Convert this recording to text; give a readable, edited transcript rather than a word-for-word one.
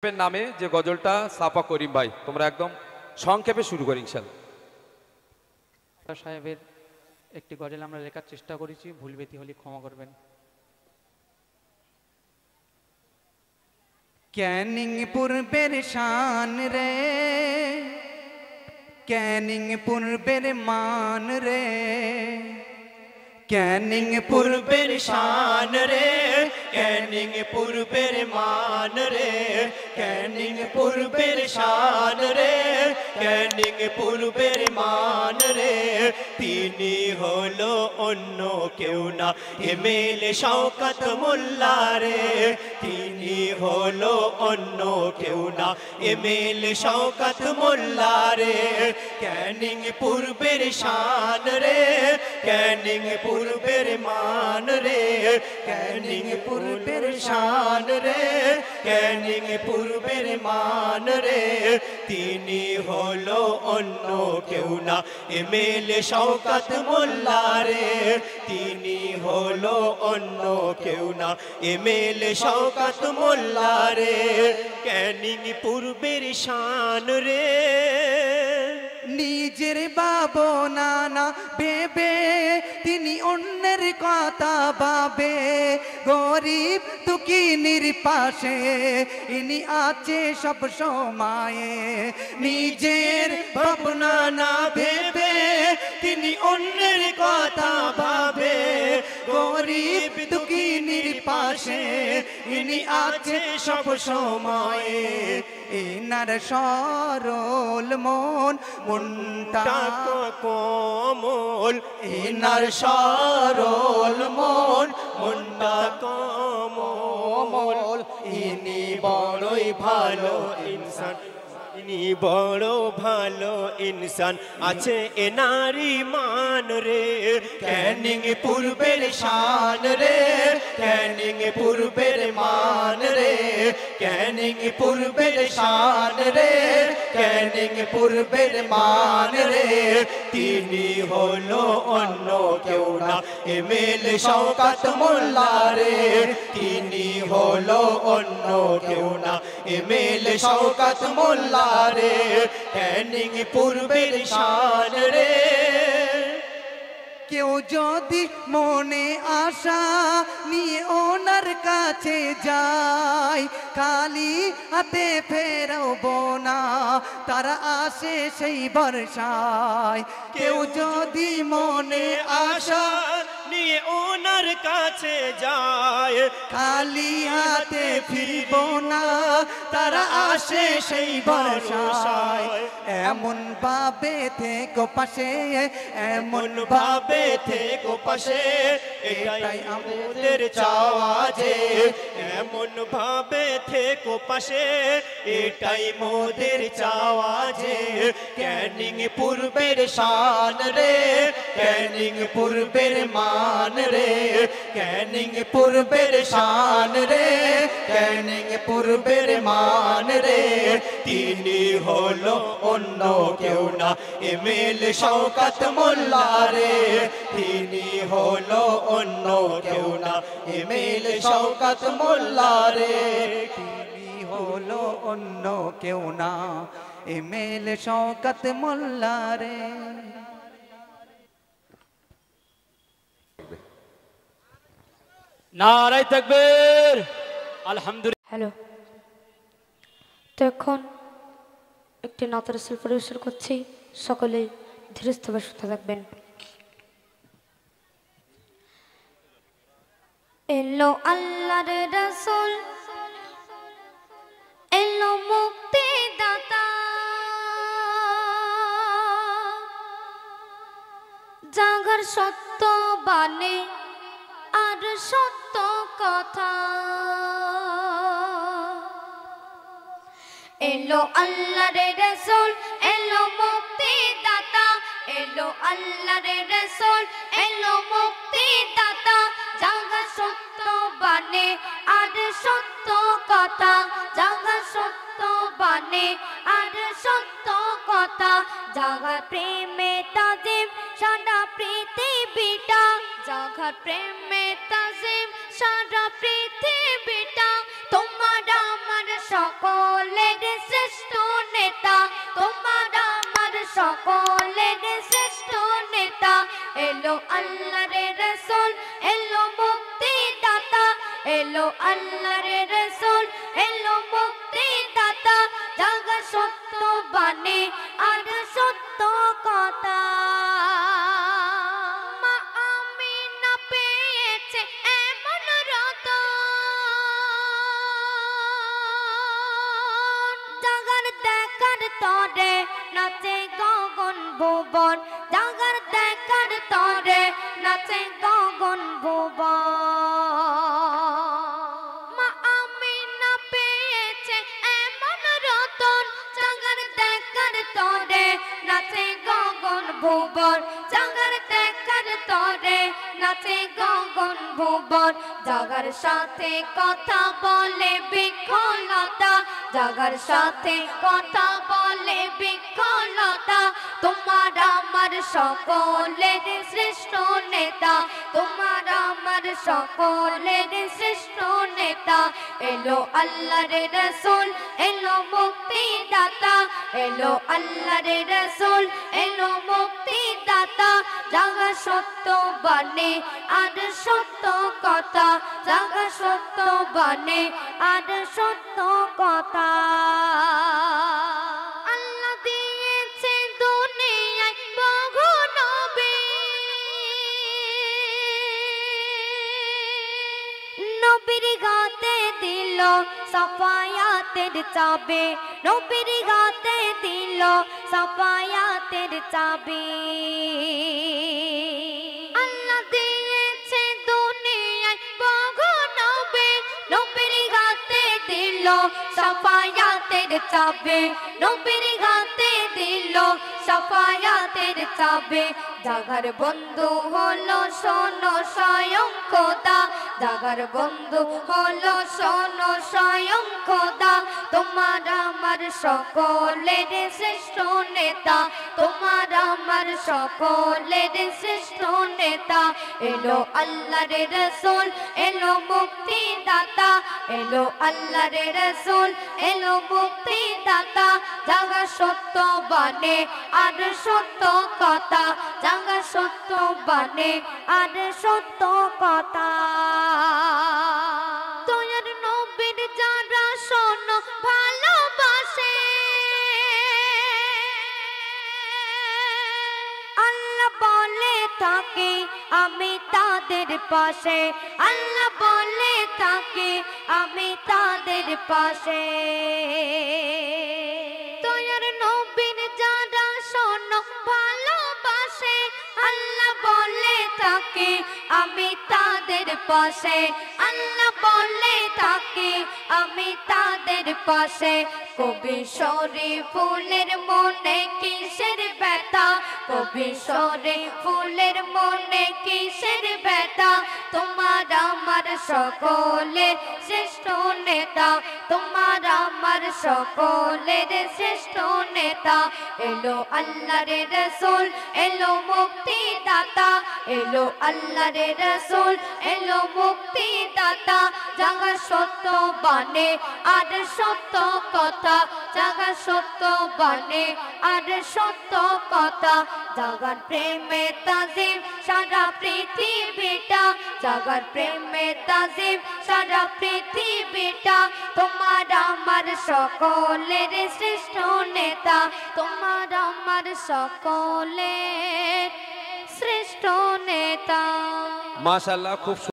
নামে যে গজলটা সাফা করিম ভাই, তোমরা একদম সংক্ষেপে শুরু করি ইনশাআল্লাহ। সাহেবের একটি গজল আমরা লেখার চেষ্টা করেছি, ভুল ব্যতি হলে ক্ষমা করবেন। ক্যানিং পূর্বের শান রে, ক্যানিং পূর্বের মান রে, ক্যানিং পূর্বের শান রে, ক্যানিং পূর্বের মান রে, ক্যানিং পূর্বের শান রে, ক্যানিং পূর্বের মান রে, তিনি হলো অন্য কেউ না এমএলএ শওকত মোল্লা রে, তিনি হলো অন্য কেউ না এমএলএ শওকত মোল্লা রে, ক্যানিং পূর্বের শান রে, ক্যানিং পূর্বের মান রে, ক্যানিং পূর্বের শান রে, ক্যানিং পূর্বের মান রে, তিনি হলো অন্য কেউ না এমএলএ শওকত মোল্লা রে, তিনি হলো অন্য কেউ না এমএলএ শওকত মোল্লা রে, ক্যানিং পূর্বের শান রে। নিজের ভাবনা না ভেবে তিনি অন্যের কথা ভাবে, গরিব দুঃখীর পাশে ইনি আছে সব সময়ে, নিজের ভাবনা না ভেবে তিনি অন্যের কথা ভাবে, গরিব দুঃখীর পাশে ইনি আছে সব সময়ে, ইনার সরল মন মনটা কোমল, ইনার সরল মন মনটা কোমল, ইনি বড়ই ভালো ইনসান, ইনি বড় ভালো ইনসান, আছে এনারি মান রে, ক্যানিং পূর্বের শান রে, ক্যানিং পূর্বের মান রে, ক্যানিং পূর্বের শান রে, ক্যানিং পূর্বের মান রে, তিনি হলো অন্য কেউ না এমএলএ শওকত মোল্লা রে, তিনি হলো অন্য কেউ না এমএলএ শওকত মোল্লা রে, ক্যানিং পূর্বের শান রে। কেউ যদি মনে আশা নিয়ে ওনার কাছে যায়, খালি হাতে ফেরবো না তারা আসে সেই বর্ষায়, কেউ যদি মনে আশা নিয়ে ওনার কাছে যায়, খালি হাতে ফিরবো না তারা আসে সেই বর্ষায়, এমন ভাবে থেকো পাশে, এমন ভাবে থেকো পাশে, এটাই আমাদের চাওয়া যে, এমন ভাবে থেকো পাশে, এটাই মোদের চাওয়া যে, ক্যানিং পূর্বের শান রে, ক্যানিং পূর্বের মান রে, ক্যানিং পূর্বের শান রে, ক্যানিং পূর্বের মান রে, তিনি হলো অন্য কেউ না এমএলএ শওকত মোল্লা রে, তিনি হলো অন্য কেউ না এমএলএ শওকত মোল্লা রে, তিনি হলো অন্য কেউ না এমএলএ শওকত মোল্লা রে। নারায়ে তাকবীর, আলহামদুলিল্লাহ। হ্যালো, তো এখন একটি নাতের রাসূল পরিবেশন করছি, সকলেই ধীরস্থভাবে শুনতে থাকবেন। এলো আল্লাহর রাসূল, এলো মুক্তিদাতা, জাগার সত্য বাণী আর সত্য কথা, এলো আল্লাহর রাসূল, এলো মুক্তিদাতা, এলো আল্লাহর রাসূল, এলো মুক্তিদাতা, জাগার সত্য বাণী আর সত্য কথা, জাগার সত্য বাণী আর সত্য কথা, জাগার প্রেমে তাজিম সারা পৃথিবীটা, জাগার প্রেমে তাজিম সারা পৃথিবীটা, তোমার আমার সকল আল্লাহর রাসূল এলো মুক্তিদাতা জাগার সত্য বাণী আর সত্য কথা মা আমিনা পেয়েছে এমন রতন জাগার দেখার তরে নাচে গগন ভুবন জাগার দেখার তরে নাচে গগন ভুবন মা আমিনা পেয়েছে এমন রতন জাগার দেখার তরে নাচে গগন ভুবন জাগার দেখার তরে নাচে গগন ভুবন জাগার সাথে কথা বলে বিকলতা জাগার সাথে কথা বলে বিকলতা তোমার আমার সকলের শ্রেষ্ঠ নেতা তোমার আমার সকলের শ্রেষ্ঠ নেতা এলো আল্লাহর রাসূল এলো মুক্তিদাতা এলো আল্লাহর রাসূল এলো মুক্তিদাতা জাগা সত্য বাণী আর সত্য কথা জাগা সত্য বাণী আর সত্য কথা আল্লাহ দিয়েছে দুনিয়ায় বহু নবী নবীর গাতে দিল সাফায়াতের চাবি নবীর গাতে দিল সাফায়াতের চাবি আল্লাহ দিয়েছে দুনিয়ায় বহু নবী নবীর গাতে দিল সাফায়াতের চাবি নবীর গাতে দিল সাফায়াতের চাবি জাগার বন্ধু হলো শোনো স্বয়ং খোদা জাগার বন্ধু হলো শোনো স্বয়ং খোদা তোমার আমার সকলের শ্রেষ্ঠ নেতা তোমার আমার সকলের শ্রেষ্ঠ নেতা এলো আল্লাহর রাসূল এলো মুক্তিদাতা এলো আল্লাহর রাসূল এলো মুক্তিদাতা জাগা সত্য বাণী আর সত্য কথা জাগা সত্য বাণী আর সত্য কথা দয়ার নবীর যারা শোনো ভালোবাসে আল্লাহ বলে থাকে আমি তাদের পাশে আল্লাহ বলে থাকে আমি তাদের পাশে দয়ার নবীর যারা শোনো ভালোবাসে আল্লাহ বলে থাকে আমি তাদের পাশে আল্লাহ বলে থাকে আমি তাদের পাশে কবি শরীফুলের মনে কিসের ব্যথা কবি শরীফুলের মনে কিসের ব্যথা তোমার আমার সকলের শ্রেষ্ঠ নেতা তোমার আমার সকলের শ্রেষ্ঠ নেতা এলো আল্লাহর রাসূল এলো মুক্তিদাতা এলো আল্লাহর রাসূল এলো মুক্তিদাতা জাগা সত্য বাণী আর সত্য কথা জাগা সত্য বাণী আর সত্য কথা জাগার প্রেমে তাজিম সারা পৃথিবীটা জাগার প্রেমে তাজিম সারা পৃথিবীটা তোমার আমার সকলের শ্রেষ্ঠ নেতা তোমার আমার সকলের শ্রেষ্ঠ নেতা মাশাআল্লাহ খুব